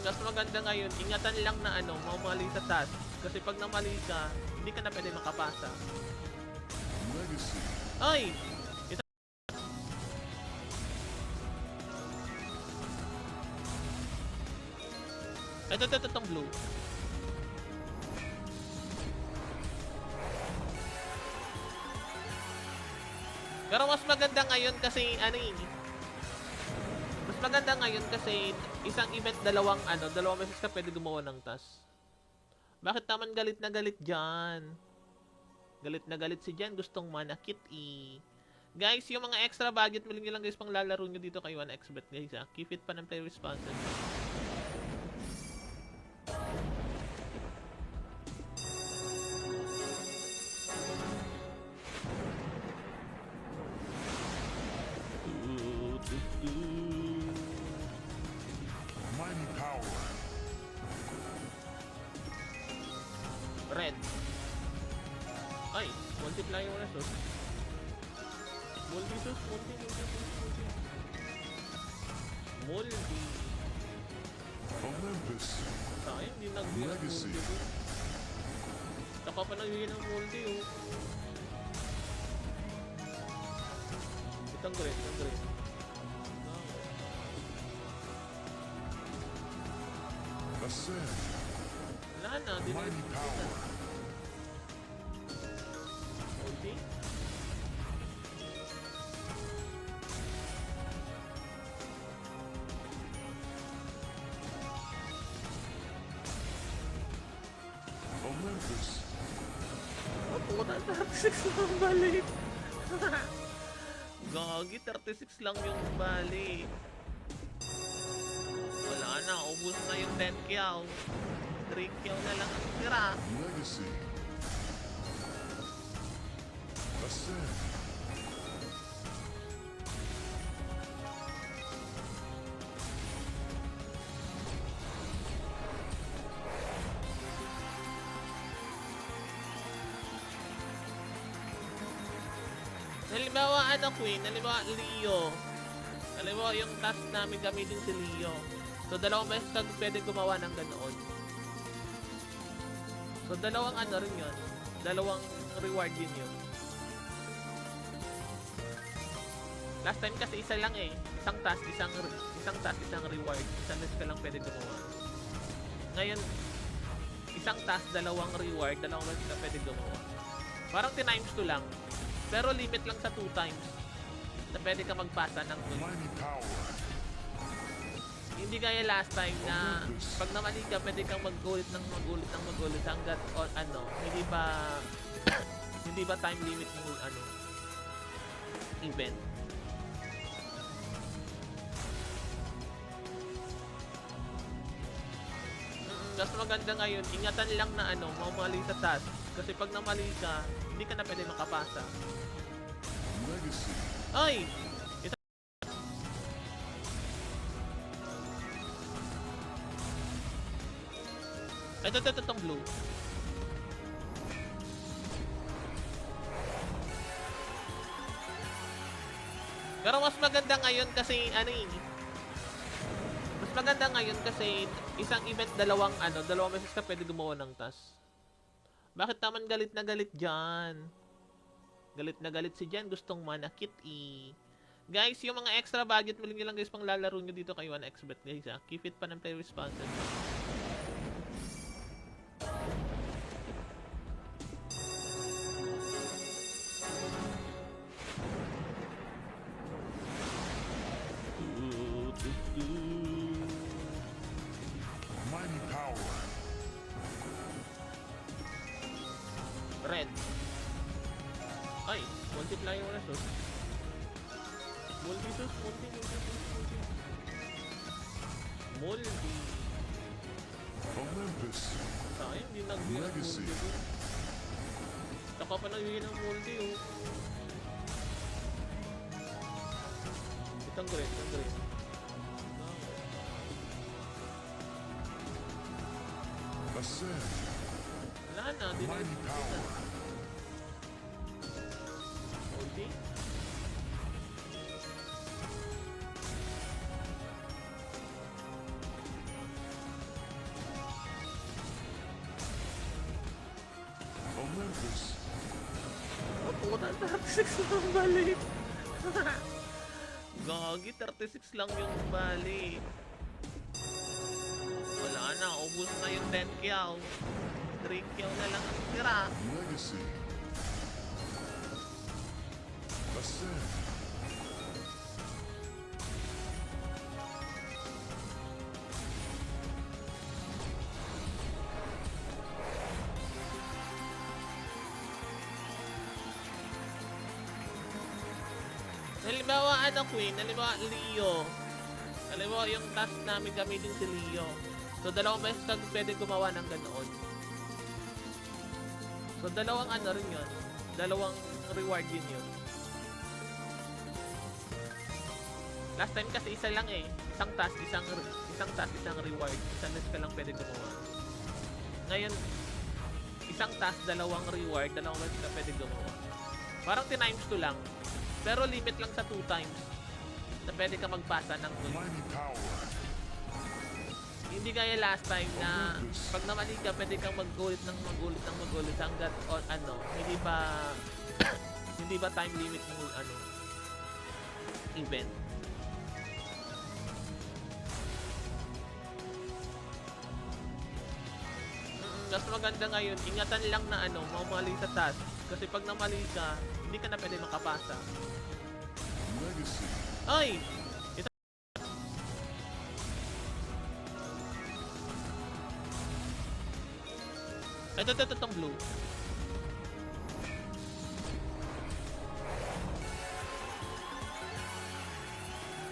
A: Mas maganda ngayon, ingatan lang na mamali sa task. Kasi pag namali ka, hindi ka na pwede makapasa.
B: Legacy.
A: Ay! Ito, itong blue. Pero mas maganda ngayon kasi mas maganda ngayon kasi isang event, dalawang beses ka pwede gumawa ng task. Bakit naman galit na galit dyan? Galit na galit si Jan, gustong manakit Guys, yung mga extra budget, maling nyo lang guys pang lalaro nyo dito kay 1xbet guys ha. Keep it pa ng play responsible.
B: Mighty power.
A: Red. Ay, multiplier mo na sus. Multi.
B: Olympus.
A: Sayang, hindi nagbigay ng
B: Legacy.
A: multi. Saka pa nagbigay ng multi Itang green.
B: Ascend.
A: Wala na, di na.
B: Mighty power.
A: Multi. 36 lang balik. Gagi, 36 lang yung balik. Wala na, ubus na yung 10 kyaw. 3 kyaw na lang ang tira.
B: Legacy. Ascend.
A: Halimbawa, Queen? Halimbawa, Leo. Halimbawa, yung task namin gamitin si Leo. So, dalawang beses kang pwede gumawa ng ganoon. So, dalawang rin yun. Dalawang reward din yun. Last time kasi isa lang eh. Isang task, isang reward. Isang beses ka lang pwede gumawa. Ngayon, isang task, dalawang reward, dalawang beses ka pwede gumawa. Parang times 2 lang. Pero limit lang sa 2 times na pwede ka magpasa ng gold.
B: Mighty power.
A: Hindi gaya last time na pag namali ka, pwede kang mag-gold hanggat hindi ba time limit ng event. Mas maganda ngayon, ingatan lang na mamali sa task. Kasi pag namali ka, hindi ka na pwede makapasa.
B: Legacy.
A: Ay! Ito, itong blue. Pero mas maganda ngayon kasi, mas maganda ngayon kasi isang event, dalawang beses ka pwede gumawa ng task. Bakit naman galit na galit dyan? Galit na galit si Jan, gustong manakit eh. Guys, yung mga extra budget, maling nyo lang guys pang lalaro nyo dito kay 1xbet guys ha. Keep it pa ng play responsible.
B: Mighty power.
A: Red. Ay, multiply mo na sus. Multi.
B: Olympus.
A: Sayang, hindi nagbigay ng
B: Legacy.
A: multi. Taka pa nagbigay ng multi oh. Itang green.
B: Ascend.
A: Wala na, di na.
B: Mighty power.
A: Multi?
B: Olympus.
A: Oh, puta, 36 lang balik. Gagi, 36 lang yung balik. Wala na, ubus na yung 10 kyaw. 3 kyaw na lang ang tira.
B: Legacy. Ascend.
A: Halimbawa, Queen? Halimbawa, Leo. Halimbawa, yung task namin gamitin si Leo. So, dalawang beses kang pwede gumawa ng ganoon. So, dalawang rin yun. Dalawang reward din yun. Last time kasi isa lang eh. Isang task, isang reward. Isang beses ka lang pwede gumawa. Ngayon, isang task, dalawang reward, dalawang beses ka pwede gumawa. Parang times 2 lang. Pero limit lang sa 2 times na pwede ka magpasa ng gold.
B: Mighty power.
A: Hindi gaya last time na pag namali ka, pwede kang mag-gold hanggat hindi ba time limit ng event. Mas maganda ngayon, ingatan lang na mamali sa task. Kasi pag namali ka, hindi ka na pwede makapasa.
B: Legacy.
A: Ay! Ito, itong blue.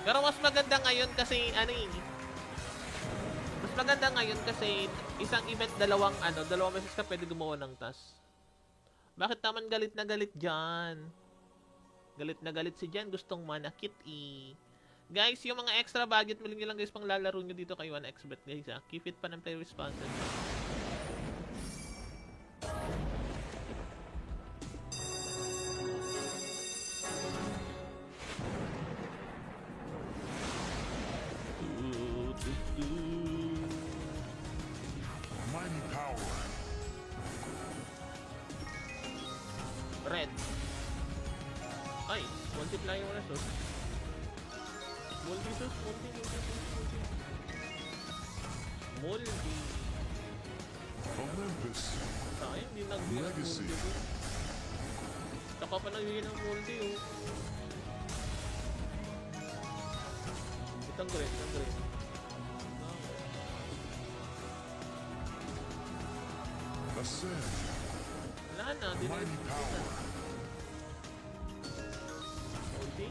A: Pero mas maganda ngayon kasi ano eh. Mas maganda ngayon kasi isang event dalawang beses ka pwede gumawa ng task. Bakit naman galit na galit dyan? Galit na galit si Jan, gustong manakit eh. Guys, yung mga extra budget, maling nyo lang guys pang lalaro nyo dito kay 1xbet guys ha. Keep it pa ng play responsible.
B: Mighty power.
A: Red. Ay, multiply yung resource. Multi.
B: Olympus.
A: Sayang, hindi nagbigay ng
B: Legacy.
A: multi. Saka pa nagbigay ng multi oh. Itang green.
B: Ascend.
A: Wala na, di na.
B: Mighty power.
A: Multi.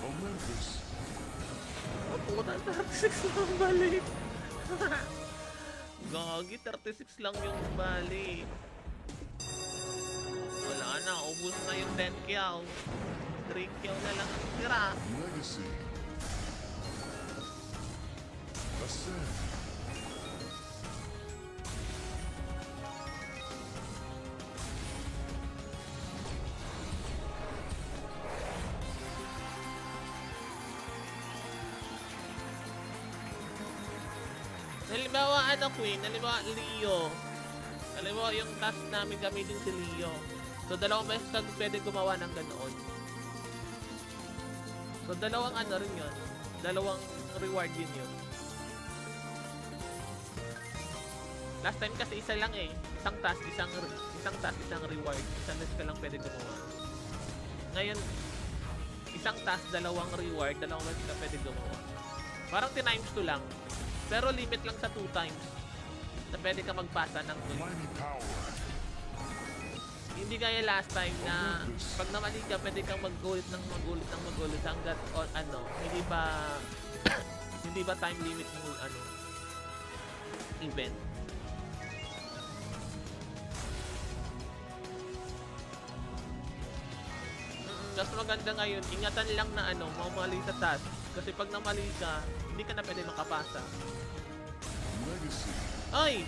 B: Olympus.
A: Oh, puta, 36 lang balik. Gagi, 36 lang yung balik. Wala na, ubus na yung 10 kyaw. 3 kyaw na lang ang tira.
B: Legacy. Ascend.
A: Halimbawa, Queen? Halimbawa, Leo. Halimbawa, yung task namin gamitin si Leo. So, dalawang beses ka pwede gumawa ng ganoon. So, dalawang rin yun. Dalawang reward din yun. Last time kasi isa lang eh. Isang task, isang reward. Isang beses ka lang pwede gumawa. Ngayon, isang task, dalawang reward, dalawang beses ka pwede gumawa. Parang times 2 lang. Pero limit lang sa 2 times na pwede ka magpasa ng gold.
B: Mighty power.
A: Hindi gaya last time na pag namali ka, pwede kang mag-gold hanggat hindi ba time limit ng event. Mas maganda ngayon, ingatan lang na mamali sa task. Kasi pag namali ka, hindi ka na pwede makapasa.
B: Legacy.
A: Ay!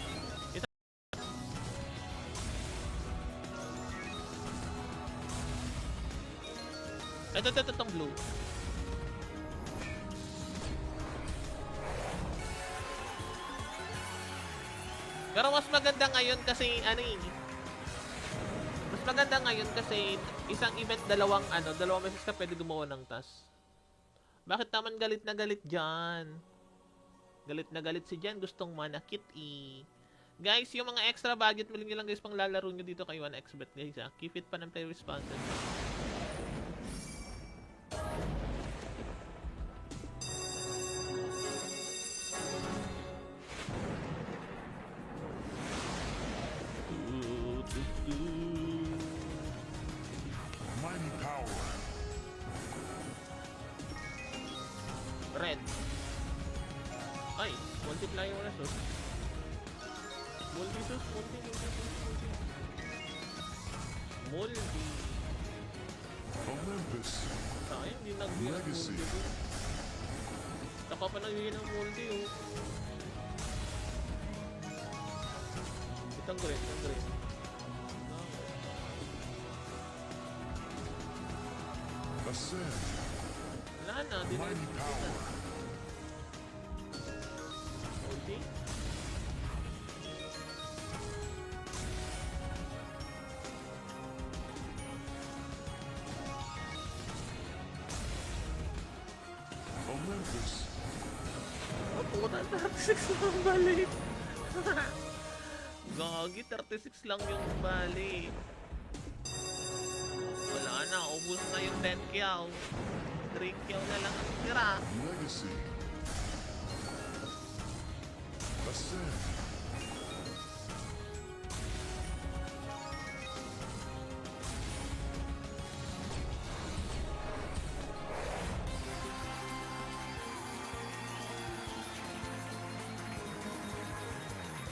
A: Itong blue. Pero mas maganda ngayon kasi mas maganda ngayon kasi isang event dalawang beses ka pwede gumawa ng task. Bakit naman galit na galit dyan? Galit na galit si Jan, gustong manakit eh. Guys, yung mga extra budget, maling nyo lang guys pang lalaro nyo dito kay 1xbet guys ha. Keep it pa ng play responsible.
B: Mighty power.
A: Red. Ay, multiply yung resource. Multi.
B: Olympus.
A: Sayang, hindi nagbigay ng
B: Legacy.
A: multi. Saka pa nagbigay ng multi oh. Itang green.
B: Ascend.
A: Wala na, di na.
B: Mighty power.
A: Multi.
B: Olympus.
A: Oh, puta, 36 lang balik. Gagi, 36 lang yung balik. Wala na, ubus na yung 10 kyaw. 3 kyaw na lang ang tira.
B: Legacy. Ascend.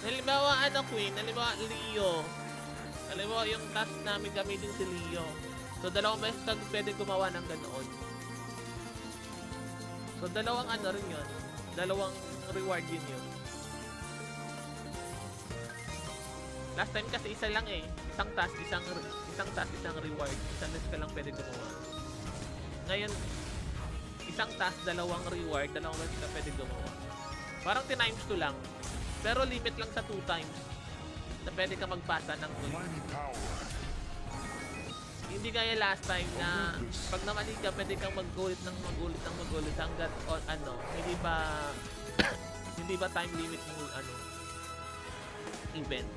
A: Halimbawa, ano, Queen? Halimbawa, Leo. Halimbawa, yung task namin gamitin si Leo. So, dalawang beses kang pwede gumawa ng ganoon. So, dalawang ano rin yun. Dalawang reward din yun. Last time kasi isa lang eh. Isang task, isang reward. Isang beses ka lang pwede gumawa. Ngayon, isang task, dalawang reward, dalawang beses ka pwede gumawa. Parang times 2 lang. Pero limit lang sa 2 times na pwede ka magpasa ng gold.
B: Mighty power.
A: Hindi gaya last time na pag namali ka, pwede kang mag-gold hanggat ano, hindi ba time limit ng ano, event.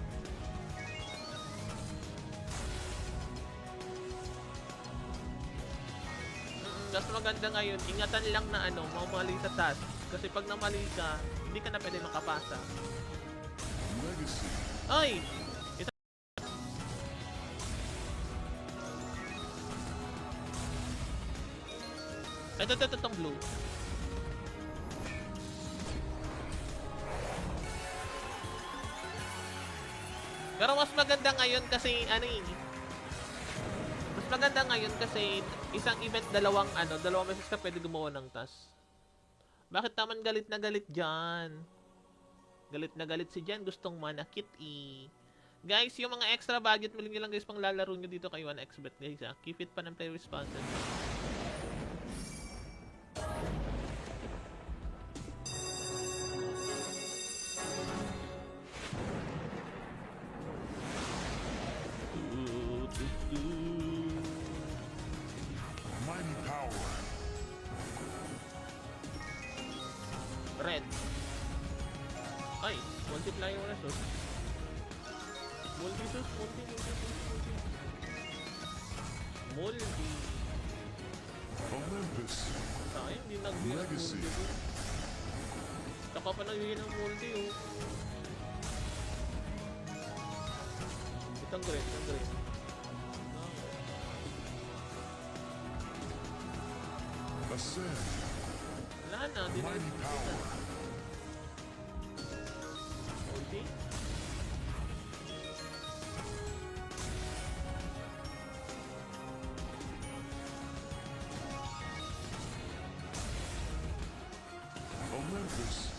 A: Mas maganda ngayon, ingatan lang na ano, mamali sa task. Kasi pag namali ka, hindi ka na pwede makapasa.
B: Legacy.
A: Ay! Ito, itong blue. Pero mas maganda ngayon kasi, ano eh, mas maganda ngayon kasi isang event, dalawang beses ka pwede gumawa ng task. Bakit naman galit na galit dyan? Galit na galit si Jan, gustong manakit eh. Guys, yung mga extra budget, maling nyo lang guys pang lalaro nyo dito kay 1xbet guys ha. Keep it pa ng play responsible.
B: Mighty power.
A: Red. Ay, multiplier na sus. Multi.
B: Olympus.
A: Sayang, hindi nagbigay ng
B: Legacy.
A: multi. Saka pa nagbigay ng multi oh. Itang green.
B: Ascend.
A: Wala na, hindi na
B: Mighty power.
A: multi.
B: Olympus.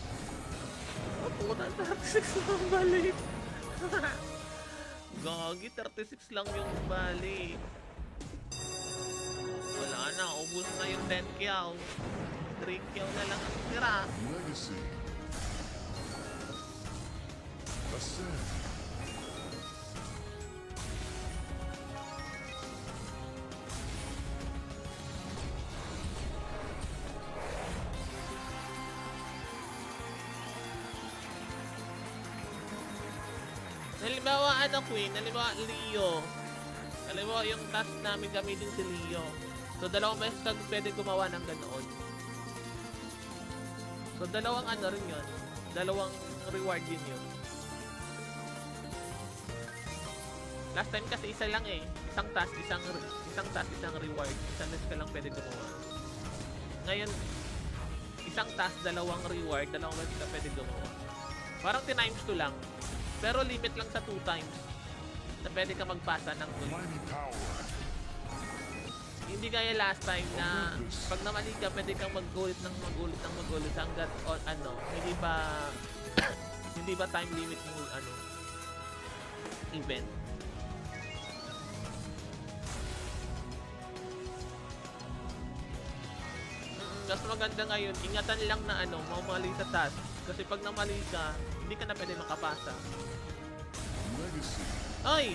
A: Oh, puta, 36 lang balik. Gagi, 36 lang yung balik. Wala na, ubus na yung 10 kyaw. 3 kyaw na lang ang tira.
B: Legacy. Ascend.
A: Halimbawa, ano, Queen? Halimbawa, Leo. Halimbawa, yung task namin gamitin si Leo. So, dalawang beses kang pwede gumawa ng ganoon. So, dalawang ano rin yun. Dalawang reward din yun. Last time kasi isa lang eh. Isang task, isang reward. Isang beses ka lang pwede gumawa. Ngayon, isang task, dalawang reward, dalawang beses ka pwede gumawa. Parang times 2 lang. Pero limit lang sa 2 times na pwede ka magpasa ng gold.
B: Mighty power.
A: Hindi gaya last time na pag namali ka, pwede kang mag-gold hanggat ano, hindi ba time limit ng ano, event. Mas maganda ngayon, ingatan lang na ano, mamali sa task. Kasi pag namali ka, hindi ka na pwede makapasa.
B: Legacy.
A: Ay!